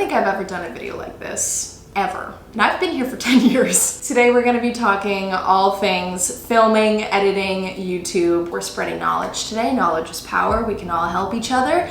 think I've ever done a video like this, ever. And I've been here for 10 years. Today we're gonna be talking all things filming, editing, YouTube. We're spreading knowledge today. Knowledge is power. We can all help each other.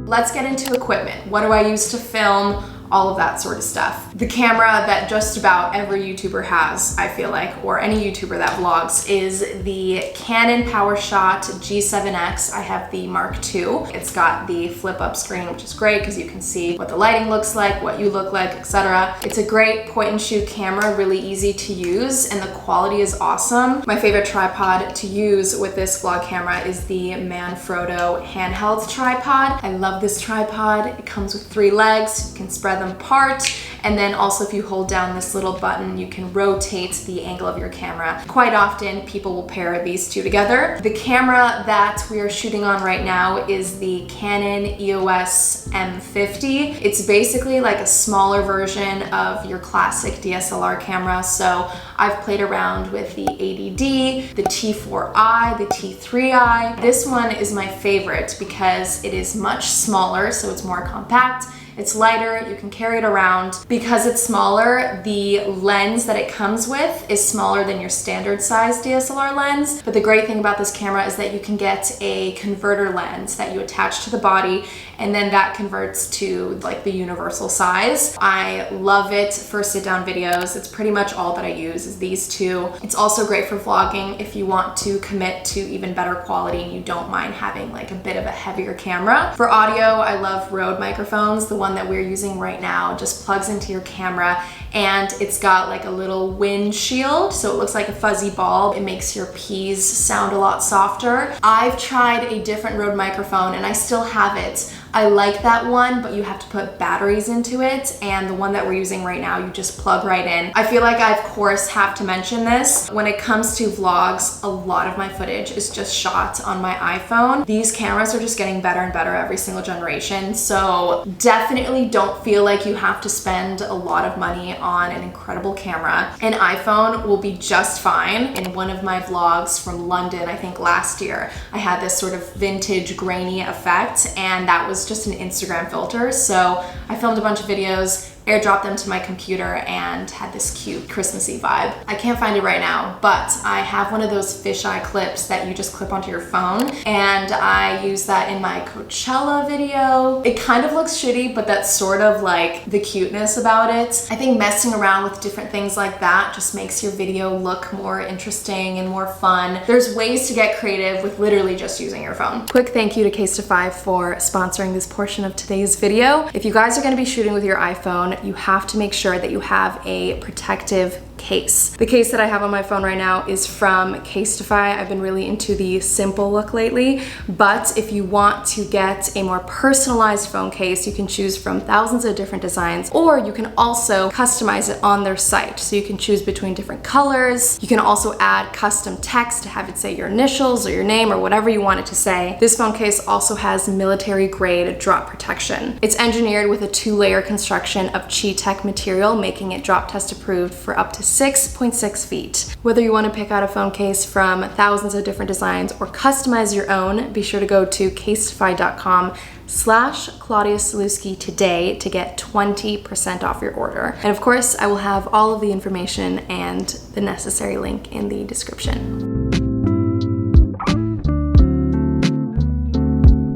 Let's get into equipment. What do I use to film? All of that sort of stuff. The camera that just about every YouTuber has, I feel like, or any YouTuber that vlogs, is the Canon PowerShot G7X. I have the Mark II. It's got the flip up screen, which is great because you can see what the lighting looks like, what you look like, etc. It's a great point and shoot camera, really easy to use, and the quality is awesome. My favorite tripod to use with this vlog camera is the Manfrotto handheld tripod. I love this tripod. It comes with 3 legs. You can spread them apart, and then also if you hold down this little button you can rotate the angle of your camera. Quite often people will pair these two together. The camera that we are shooting on right now is the Canon EOS M50. It's basically like a smaller version of your classic DSLR camera, so I've played around with the 80D, the T4i, the T3i. This one is my favorite because it is much smaller, so it's more compact. It's lighter, you can carry it around. Because it's smaller, the lens that it comes with is smaller than your standard size DSLR lens. But the great thing about this camera is that you can get a converter lens that you attach to the body, and then that converts to like the universal size. I love it for sit down videos. It's pretty much all that I use is these two. It's also great for vlogging if you want to commit to even better quality and you don't mind having like a bit of a heavier camera. For audio, I love Rode microphones. The one that we're using right now just plugs into your camera, and it's got like a little windshield, so it looks like a fuzzy ball. It makes your P's sound a lot softer. I've tried a different Rode microphone and I still have it. I like that one, but you have to put batteries into it, and the one that we're using right now, you just plug right in. I feel like I, of course, have to mention this. When it comes to vlogs, a lot of my footage is just shot on my iPhone. These cameras are just getting better and better every single generation, so definitely don't feel like you have to spend a lot of money on an incredible camera. An iPhone will be just fine. In one of my vlogs from London, I think last year, I had this sort of vintage grainy effect, and that was just an Instagram filter. So I filmed a bunch of videos, airdropped them to my computer, and had this cute Christmassy vibe. I can't find it right now, but I have one of those fisheye clips that you just clip onto your phone, and I use that in my Coachella video. It kind of looks shitty, but that's sort of like the cuteness about it. I think messing around with different things like that just makes your video look more interesting and more fun. There's ways to get creative with literally just using your phone. Quick thank you to Casetify for sponsoring this portion of today's video. If you guys are gonna be shooting with your iPhone, you have to make sure that you have a protective case. The case that I have on my phone right now is from Casetify. I've been really into the simple look lately, but if you want to get a more personalized phone case, you can choose from thousands of different designs, or you can also customize it on their site. So you can choose between different colors. You can also add custom text to have it say your initials or your name or whatever you want it to say. This phone case also has military grade drop protection. It's engineered with a 2-layer construction of Chi-Tech material, making it drop test approved for up to 6.6 feet. Whether you want to pick out a phone case from thousands of different designs or customize your own, be sure to go to casetify.com/ClaudiaSulewski today to get 20% off your order. And of course, I will have all of the information and the necessary link in the description.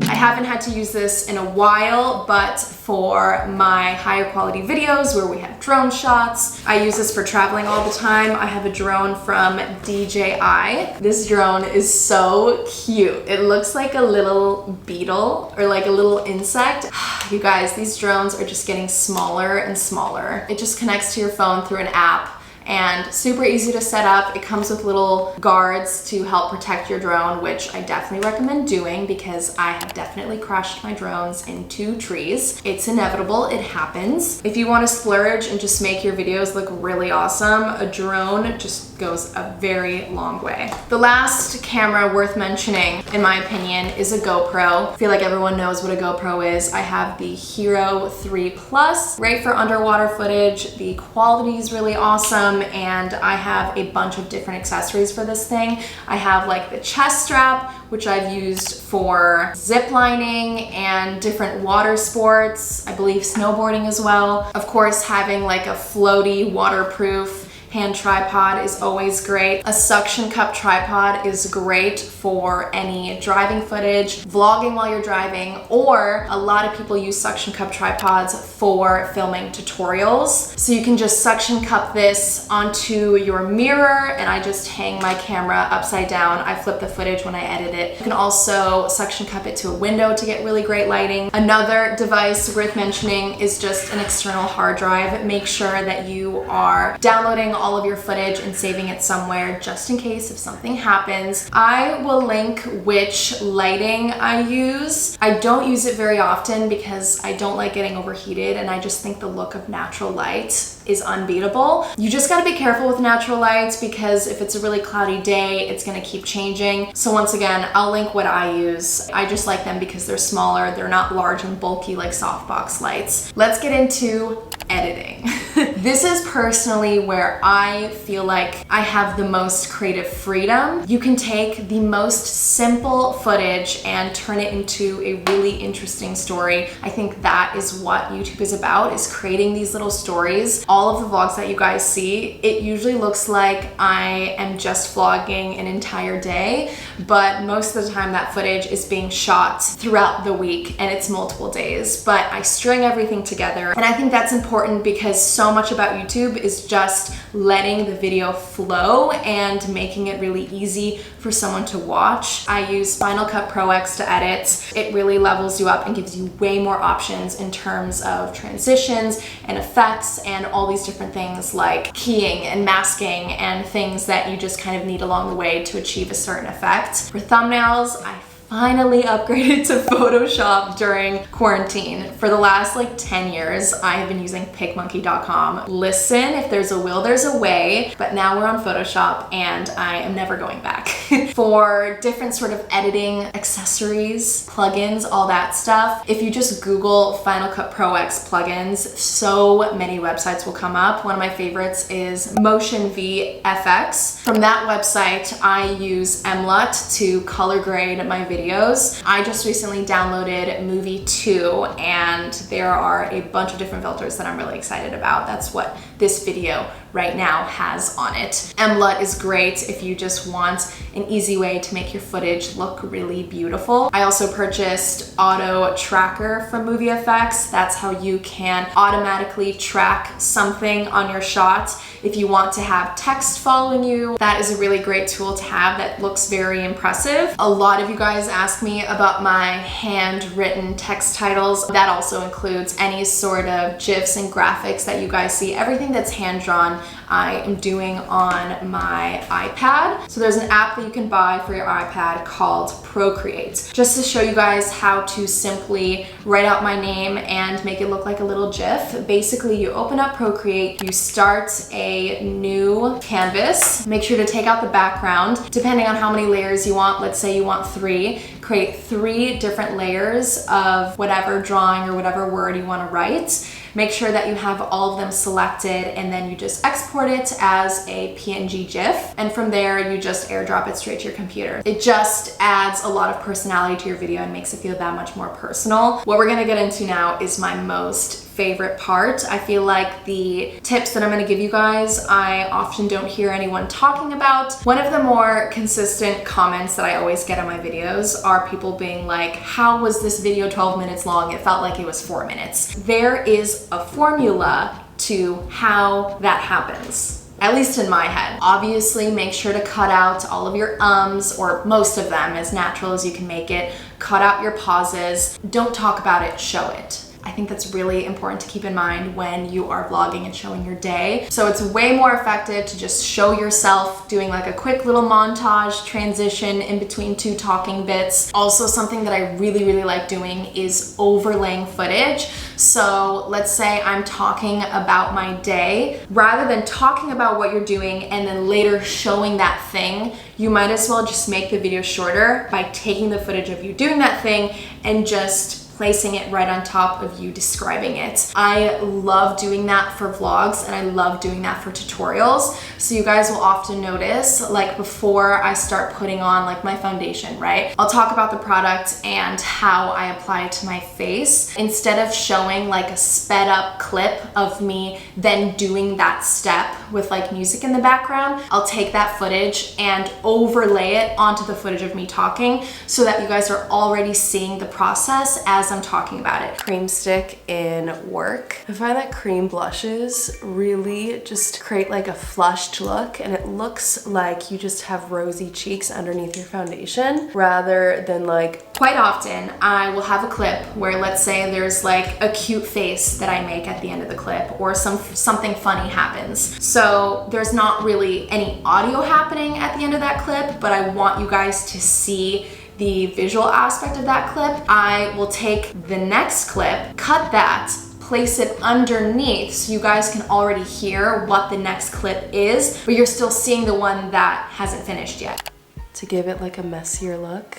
I haven't had to use this in a while, but for my higher quality videos where we have drone shots, I use this for traveling all the time. I have a drone from DJI. This drone is so cute. It looks like a little beetle or like a little insect. You guys, these drones are just getting smaller and smaller. It just connects to your phone through an app, and super easy to set up. It comes with little guards to help protect your drone, which I definitely recommend doing because I have definitely crashed my drones into trees. It's inevitable, it happens. If you want to splurge and just make your videos look really awesome, a drone just goes a very long way. The last camera worth mentioning, in my opinion, is a GoPro. I feel like everyone knows what a GoPro is. I have the Hero 3 Plus, great for underwater footage. The quality is really awesome, and I have a bunch of different accessories for this thing. I have like the chest strap, which I've used for zip lining and different water sports, I believe snowboarding as well. Of course, having like a floaty, waterproof hand tripod is always great. A suction cup tripod is great for any driving footage, vlogging while you're driving, or a lot of people use suction cup tripods for filming tutorials. So you can just suction cup this onto your mirror, and I just hang my camera upside down. I flip the footage when I edit it. You can also suction cup it to a window to get really great lighting. Another device worth mentioning is just an external hard drive. Make sure that you are downloading all of your footage and saving it somewhere just in case if something happens. I will link which lighting I use. I don't use it very often because I don't like getting overheated, and I just think the look of natural light is unbeatable. You just gotta be careful with natural lights because if it's a really cloudy day, it's gonna keep changing. So once again, I'll link what I use. I just like them because they're smaller, they're not large and bulky like softbox lights. Let's get into editing. This is personally where I feel like I have the most creative freedom. You can take the most simple footage and turn it into a really interesting story. I think that is what YouTube is about, is creating these little stories. All of the vlogs that you guys see, it usually looks like I am just vlogging an entire day, but most of the time that footage is being shot throughout the week and it's multiple days, but I string everything together. And I think that's important because so much about YouTube is just letting the video flow and making it really easy for someone to watch. I use Final Cut Pro X to edit. It really levels you up and gives you way more options in terms of transitions and effects and all these different things like keying and masking and things that you just kind of need along the way to achieve a certain effect. For thumbnails, I finally upgraded to Photoshop during quarantine. For the last like 10 years, I have been using PicMonkey.com. Listen, if there's a will, there's a way, but now we're on Photoshop and I am never going back. For different sort of editing accessories, plugins, all that stuff, if you just Google Final Cut Pro X plugins, so many websites will come up. One of my favorites is Motion VFX. From that website, I use MLUT to color grade my videos. I just recently downloaded Movie 2 and there are a bunch of different filters that I'm really excited about. That's what this video right now has on it. MLUT is great if you just want an easy way to make your footage look really beautiful. I also purchased Auto Tracker from Movie FX. That's how you can automatically track something on your shot. If you want to have text following you, that is a really great tool to have that looks very impressive. A lot of you guys ask me about my handwritten text titles. That also includes any sort of GIFs and graphics that you guys see. Everything that's hand-drawn, I am doing on my iPad. So there's an app that you can buy for your iPad called Procreate. Just to show you guys how to simply write out my name and make it look like a little GIF. Basically, you open up Procreate, you start a new canvas. Make sure to take out the background. Depending on how many layers you want, let's say you want 3, create 3 different layers of whatever drawing or whatever word you want to write. Make sure that you have all of them selected, and then you just export it as a PNG GIF. And from there, you just airdrop it straight to your computer. It just adds a lot of personality to your video and makes it feel that much more personal. What we're gonna get into now is my most favorite part. I feel like the tips that I'm gonna give you guys, I often don't hear anyone talking about. One of the more consistent comments that I always get on my videos are people being like, how was this video 12 minutes long? It felt like it was 4 minutes. There is a formula to how that happens. At least in my head. Obviously, make sure to cut out all of your ums, or most of them, as natural as you can make it. Cut out your pauses. Don't talk about it, show it. I think that's really important to keep in mind when you are vlogging and showing your day. So it's way more effective to just show yourself doing like a quick little montage transition in between two talking bits. Also, something that I really like doing is overlaying footage. So let's say I'm talking about my day. Rather than talking about what you're doing and then later showing that thing, you might as well just make the video shorter by taking the footage of you doing that thing and just placing it right on top of you describing it. I love doing that for vlogs and I love doing that for tutorials. So you guys will often notice, like before I start putting on like my foundation, right? I'll talk about the product and how I apply it to my face. Instead of showing like a sped up clip of me then doing that step with like music in the background, I'll take that footage and overlay it onto the footage of me talking so that you guys are already seeing the process as I'm talking about it. Cream stick in work. I find that cream blushes really just create like a flushed look, and it looks like you just have rosy cheeks underneath your foundation rather than like, quite often I will have a clip where let's say there's like a cute face that I make at the end of the clip or something funny happens. So there's not really any audio happening at the end of that clip, but I want you guys to see the visual aspect of that clip. I will take the next clip, cut that, place it underneath so you guys can already hear what the next clip is, but you're still seeing the one that hasn't finished yet. To give it like a messier look.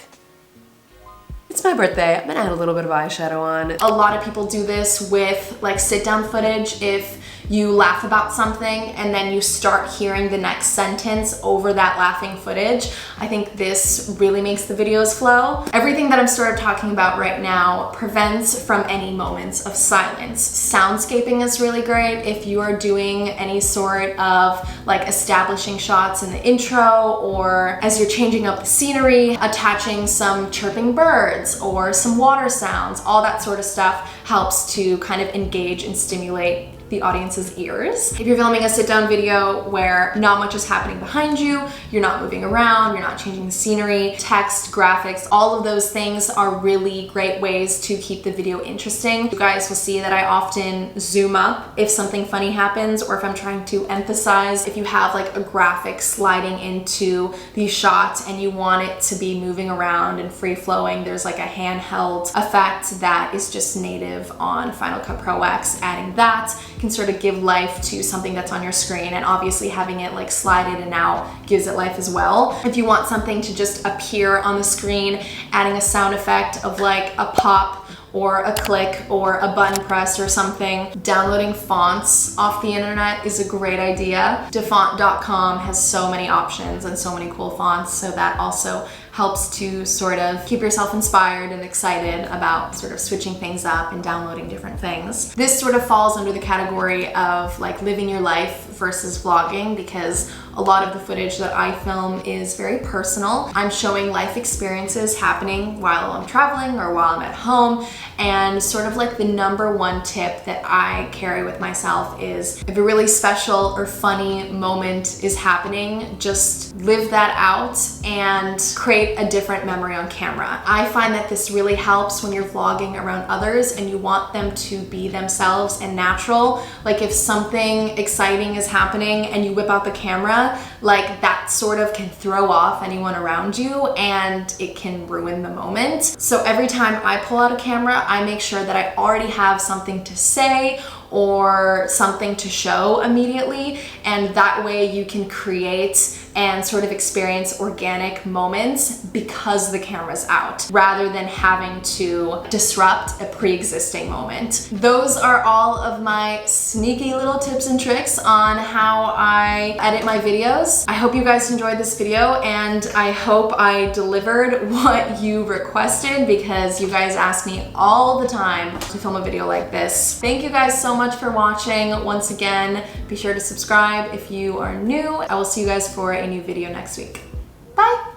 It's my birthday, I'm gonna add a little bit of eyeshadow on. A lot of people do this with like sit down footage. If you laugh about something and then you start hearing the next sentence over that laughing footage, I think this really makes the videos flow. Everything that I'm sort of talking about right now prevents from any moments of silence. Soundscaping is really great if you are doing any sort of like establishing shots in the intro, or as you're changing up the scenery, attaching some chirping birds or some water sounds. All that sort of stuff helps to kind of engage and stimulate the audience's ears. If you're filming a sit-down video where not much is happening behind you, you're not moving around, you're not changing the scenery, text, graphics, all of those things are really great ways to keep the video interesting. You guys will see that I often zoom up if something funny happens or if I'm trying to emphasize. If you have like a graphic sliding into the shot and you want it to be moving around and free-flowing, there's like a handheld effect that is just native on Final Cut Pro X. Adding that can sort of give life to something that's on your screen, and obviously having it like slide in and out gives it life as well. If you want something to just appear on the screen, adding a sound effect of like a pop or a click or a button press or something. Downloading fonts off the internet is a great idea. Defont.com has so many options and so many cool fonts, so that also helps to sort of keep yourself inspired and excited about sort of switching things up and downloading different things. This sort of falls under the category of like living your life versus vlogging, because a lot of the footage that I film is very personal. I'm showing life experiences happening while I'm traveling or while I'm at home, and sort of like the number one tip that I carry with myself is if a really special or funny moment is happening, just live that out and create a different memory on camera. I find that this really helps when you're vlogging around others and you want them to be themselves and natural. Like if something exciting is happening and you whip out the camera, like that sort of can throw off anyone around you and it can ruin the moment. So every time I pull out a camera, I make sure that I already have something to say or something to show immediately, and that way you can create and sort of experience organic moments because the camera's out, rather than having to disrupt a pre-existing moment. Those are all of my sneaky little tips and tricks on how I edit my videos. I hope you guys enjoyed this video, and I hope I delivered what you requested, because you guys ask me all the time to film a video like this. Thank you guys so much for watching. Once again, be sure to subscribe if you are new. I will see you guys for a new video next week. Bye!